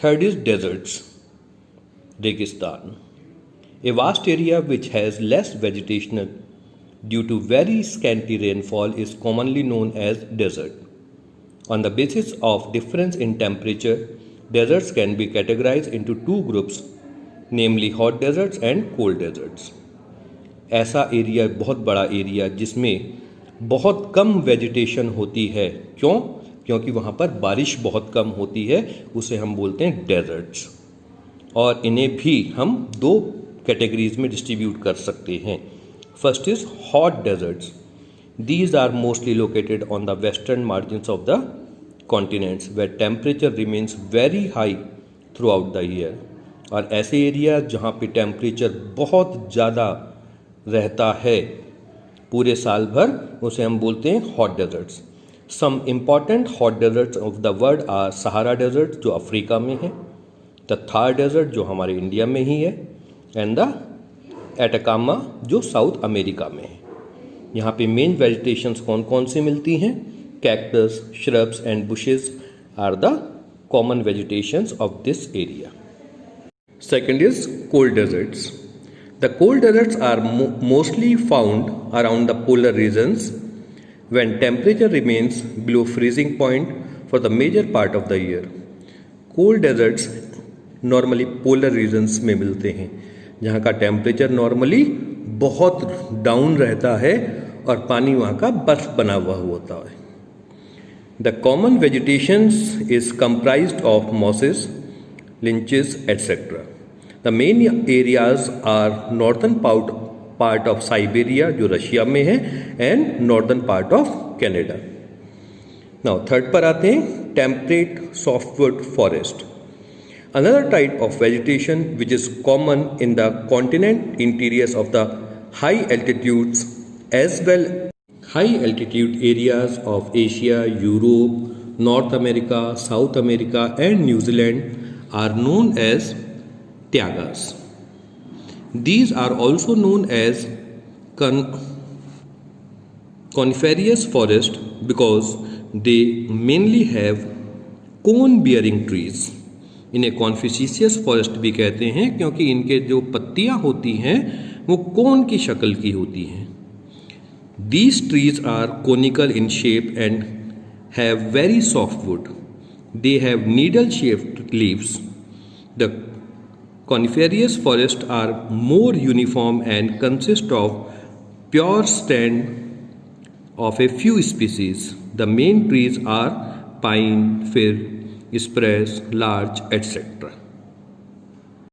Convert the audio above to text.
Third is deserts, Registan. A vast area which has less vegetation due to very scanty rainfall is commonly known as desert. On the basis of difference in temperature, deserts can be categorized into two groups, namely hot deserts and cold deserts. ऐसा area, बहुत बड़ा area जिसमें बहुत कम vegetation होती है, क्यों? क्योंकि वहाँ पर बारिश बहुत कम होती है, उसे हम बोलते हैं डेजर्ट्स। और इन्हें भी हम दो कैटेगरीज में डिस्ट्रीब्यूट कर सकते हैं। First is hot deserts. These are mostly located on the western margins of the continents where temperature remains very high throughout the year. और ऐसे एरिया जहाँ पे टेम्परेचर बहुत ज़्यादा रहता है पूरे साल भर, उसे हम बोलते हैं hot deserts. Some important hot deserts of the world are Sahara desert जो अफ्रीका में है, द थार डेजर्ट जो हमारे इंडिया में ही है, एंड द एटाकामा जो साउथ अमेरिका में है। यहाँ पे मेन वेजिटेशंस कौन कौन सी मिलती हैं? Cactus, shrubs and bushes are the common vegetations of this area. Second is cold deserts. The cold deserts are mostly found around the polar regions when temperature remains below freezing point for the major part of the year. Cold deserts normally polar regions में मिलते हैं, जहाँ का temperature normally बहुत down रहता है और पानी वहाँ का बर्फ बना हुआ होता है। The common vegetation is comprised of mosses, lynches, etc. The main areas are northern part of Siberia जो रशिया में है and northern part of Canada. Now third पर आते हैं temperate softwood forest. Another type of vegetation which is common in the continent interiors of the high altitudes as well. High altitude areas of Asia, Europe, North America, South America and New Zealand are known as taigas. These are also known as coniferous forest because they mainly have cone bearing trees. इन्हें कॉन्फिशियस forest भी कहते हैं क्योंकि इनके जो पत्तियां होती हैं वो कोन की शक्ल की होती हैं। These trees are conical in shape and have very soft wood. They have needle-shaped leaves. The coniferous forests are more uniform and consist of pure stand of a few species. The main trees are pine, fir, spruce, larch, etc.